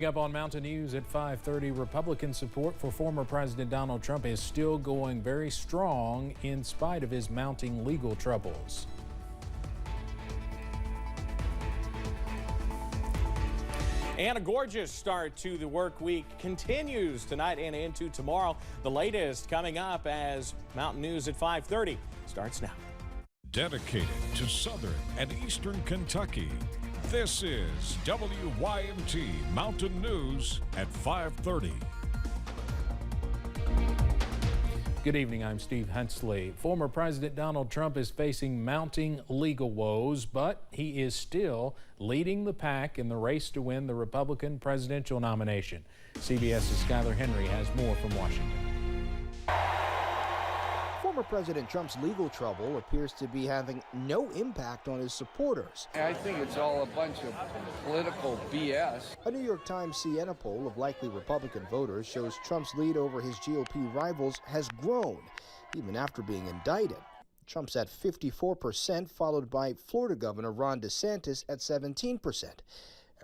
Up on Mountain News at 5:30, Republican support for former President Donald Trump is still going very strong in spite of his mounting legal troubles. And a gorgeous start to the work week continues tonight and into tomorrow. The latest coming up as Mountain News at 5:30 starts now. Dedicated to Southern and Eastern Kentucky, this is WYMT Mountain News at 5:30. Good evening, I'm Steve Hensley. Former President Donald Trump is facing mounting legal woes, but he is still leading the pack in the race to win the Republican presidential nomination. CBS's Skyler Henry has more from Washington. Former President Trump's legal trouble appears to be having no impact on his supporters. I think it's all a bunch of political BS. A New York Times Siena poll of likely Republican voters shows Trump's lead over his GOP rivals has grown, even after being indicted. Trump's at 54%, followed by Florida Governor Ron DeSantis at 17%.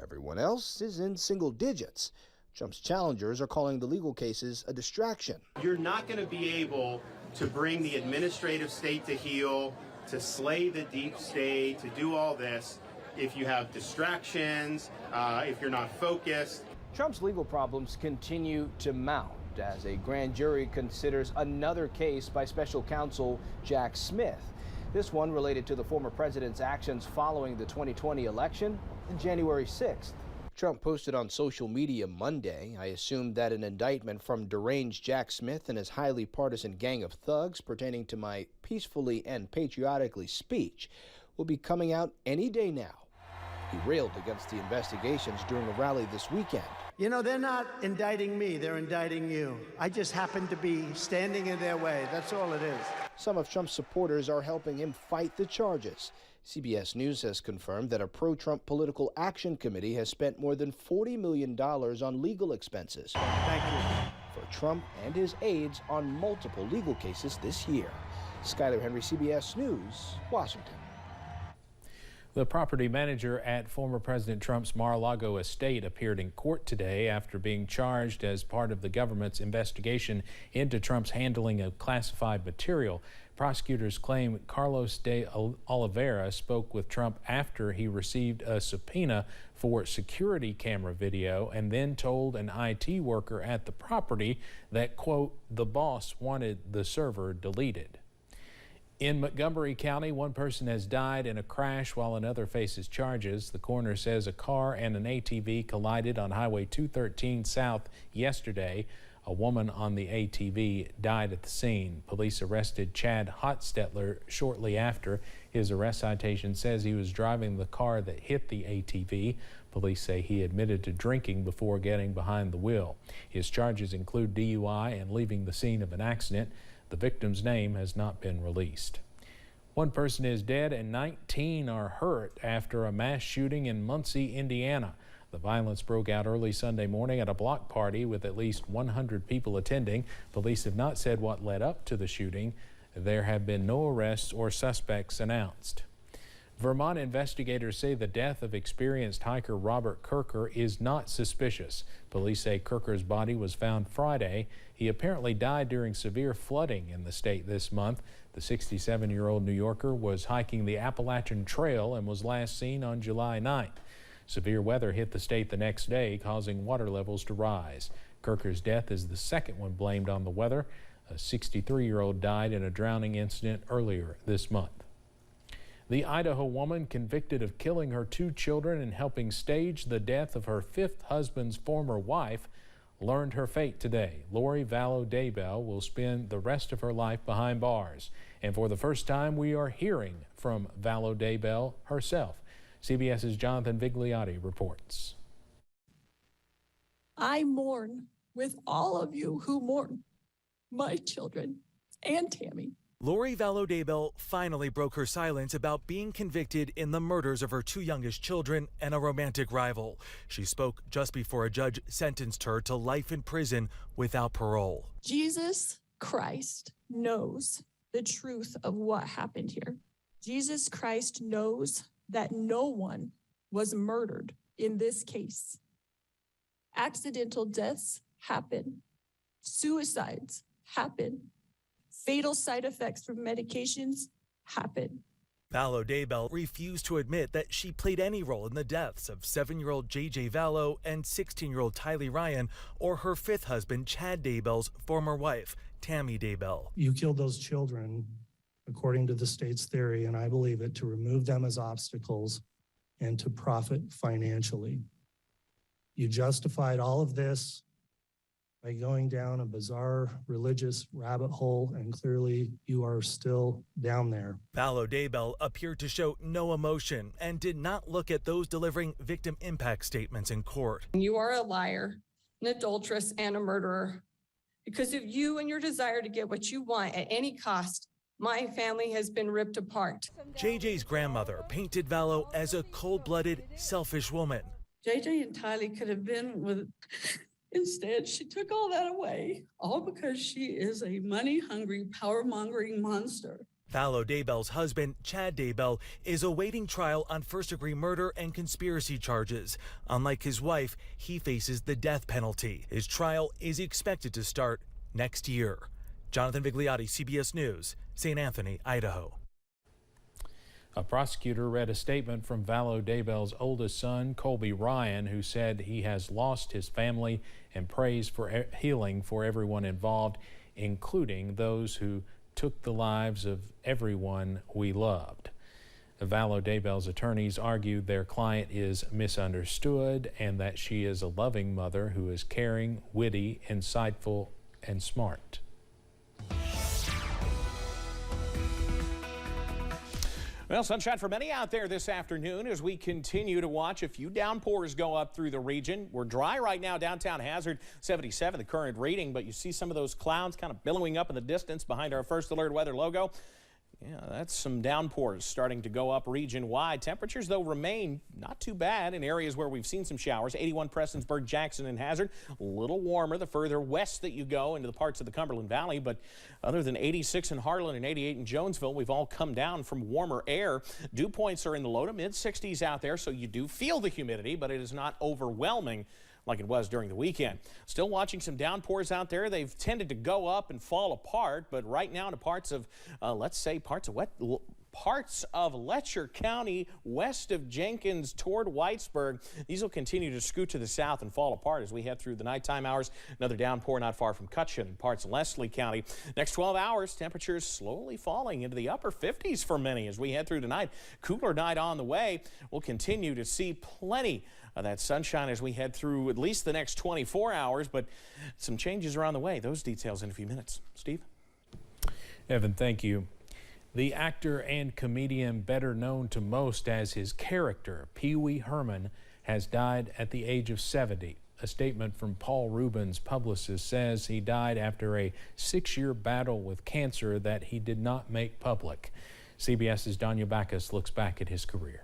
Everyone else is in single digits. Trump's challengers are calling the legal cases a distraction. You're not going to be able to bring the administrative state to heel, to slay the deep state, to do all this if you have distractions, if you're not focused. Trump's legal problems continue to mount as a grand jury considers another case by special counsel Jack Smith. This one related to the former president's actions following the 2020 election on January 6th. Trump posted on social media Monday, "I assumed that an indictment from deranged Jack Smith and his highly partisan gang of thugs pertaining to my peacefully and patriotically speech will be coming out any day now." He railed against the investigations during a rally this weekend. You know, they're not indicting me, they're indicting you. I just happen to be standing in their way, that's all it is. Some of Trump's supporters are helping him fight the charges. CBS News has confirmed that a pro-Trump political action committee has spent more than $40 million on legal expenses. Thank you. For Trump and his aides on multiple legal cases this year. Skyler Henry, CBS News, Washington. The property manager at former President Trump's Mar-a-Lago estate appeared in court today after being charged as part of the government's investigation into Trump's handling of classified material. Prosecutors claim Carlos de Oliveira spoke with Trump after he received a subpoena for security camera video and then told an IT worker at the property that, quote, the boss wanted the server deleted. In Montgomery County, one person has died in a crash while another faces charges. The coroner says a car and an ATV collided on Highway 213 South yesterday. A woman on the ATV died at the scene. Police arrested Chad Hotstetler shortly after. His arrest citation says he was driving the car that hit the ATV. Police say he admitted to drinking before getting behind the wheel. His charges include DUI and leaving the scene of an accident. The victim's name has not been released. One person is dead and 19 are hurt after a mass shooting in Muncie, Indiana. The violence broke out early Sunday morning at a block party with at least 100 people attending. Police have not said what led up to the shooting. There have been no arrests or suspects announced. Vermont investigators say the death of experienced hiker Robert Kirker is not suspicious. Police say Kirker's body was found Friday. He apparently died during severe flooding in the state this month. The 67-year-old New Yorker was hiking the Appalachian Trail and was last seen on July 9th. Severe weather hit the state the next day, causing water levels to rise. Kirker's death is the second one blamed on the weather. A 63-year-old died in a drowning incident earlier this month. The Idaho woman convicted of killing her 2 children and helping stage the death of her 5th husband's former wife learned her fate today. Lori Vallo Daybell will spend the rest of her life behind bars. And for the first time, we are hearing from Vallo Daybell herself. CBS's Jonathan Vigliotti reports. I mourn with all of you who mourn my children and Tammy. Lori Vallo Daybell finally broke her silence about being convicted in the murders of her 2 youngest children and a romantic rival. She spoke just before a judge sentenced her to life in prison without parole. Jesus Christ knows the truth of what happened here. Jesus Christ knows that no one was murdered in this case. Accidental deaths happen. Suicides happen. Fatal side effects from medications happen. Vallo Daybell refused to admit that she played any role in the deaths of 7-year-old J.J. Vallo and 16-year-old Tylee Ryan, or her fifth husband, Chad Daybell's former wife, Tammy Daybell. You killed those children, according to the state's theory, and I believe it, to remove them as obstacles and to profit financially. You justified all of this by going down a bizarre religious rabbit hole, and clearly you are still down there. Vallo Daybell appeared to show no emotion and did not look at those delivering victim impact statements in court. You are a liar, an adulteress, and a murderer. Because of you and your desire to get what you want at any cost, my family has been ripped apart. JJ's grandmother painted Vallo as a cold-blooded, selfish woman. JJ and Tylee could have been with... Instead, she took all that away, all because she is a money-hungry, power-mongering monster. Vallo Daybell's husband, Chad Daybell, is awaiting trial on first-degree murder and conspiracy charges. Unlike his wife, he faces the death penalty. His trial is expected to start next year. Jonathan Vigliotti, CBS News, St. Anthony, Idaho. A prosecutor read a statement from Vallo Daybell's oldest son, Colby Ryan, who said he has lost his family and prays for healing for everyone involved, including those who took the lives of everyone we loved. Vallo Daybell's attorneys argued their client is misunderstood and that she is a loving mother who is caring, witty, insightful, and smart. Well, sunshine for many out there this afternoon as we continue to watch a few downpours go up through the region. We're dry right now, downtown Hazard, 77, the current reading, but you see some of those clouds kind of billowing up in the distance behind our First Alert Weather logo. Yeah, that's some downpours starting to go up region-wide. Temperatures, though, remain not too bad in areas where we've seen some showers. 81 Prestonsburg, Jackson, and Hazard. A little warmer the further west that you go into the parts of the Cumberland Valley. But other than 86 in Harlan and 88 in Jonesville, we've all come down from warmer air. Dew points are in the low to mid-60s out there, so you do feel the humidity, but it is not overwhelming like it was during the weekend. Still watching some downpours out there. They've tended to go up and fall apart, but right now to parts of, let's say, parts of Letcher County, west of Jenkins toward Whitesburg. These will continue to scoot to the south and fall apart as we head through the nighttime hours. Another downpour not far from Cutchin and parts of Leslie County. Next 12 hours, temperatures slowly falling into the upper 50s for many as we head through tonight. Cooler night on the way. We'll continue to see plenty of that sunshine as we head through at least the next 24 hours, but some changes are on the way. Those details in a few minutes. Steve? Evan, thank you. The actor and comedian better known to most as his character, Pee Wee Herman, has died at the age of 70. A statement from Paul Reubens' publicist says he died after a 6-year battle with cancer that he did not make public. CBS's Danya Backus looks back at his career.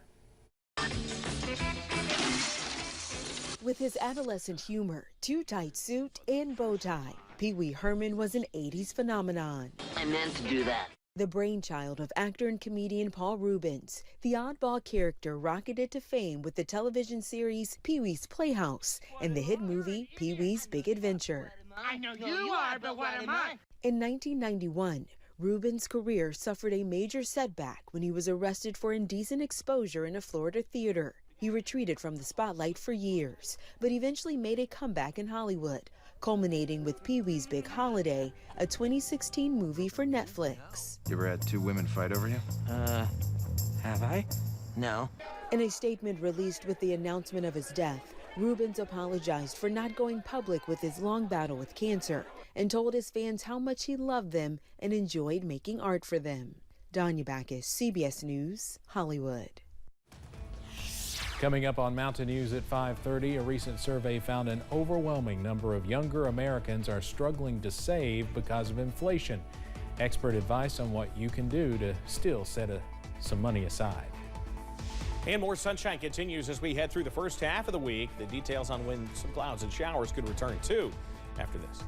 With his adolescent humor, too tight suit, and bow tie, Pee Wee Herman was an 80s phenomenon. I meant to do that. The brainchild of actor and comedian Paul Reubens, the oddball character rocketed to fame with the television series Pee-wee's Playhouse and the hit movie Pee-wee's Big Adventure. I know you are, but what am I? In 1991, Reubens' career suffered a major setback when he was arrested for indecent exposure in a Florida theater. He retreated from the spotlight for years, but eventually made a comeback in Hollywood, culminating with Pee-wee's Big Holiday, a 2016 movie for Netflix. You ever had two women fight over you? Have I? No. In a statement released with the announcement of his death, Reubens apologized for not going public with his long battle with cancer and told his fans how much he loved them and enjoyed making art for them. Danya Backus, CBS News, Hollywood. Coming up on Mountain News at 5:30, a recent survey found an overwhelming number of younger Americans are struggling to save because of inflation. Expert advice on what you can do to still set some money aside. And more sunshine continues as we head through the first half of the week. The details on when some clouds and showers could return too after this.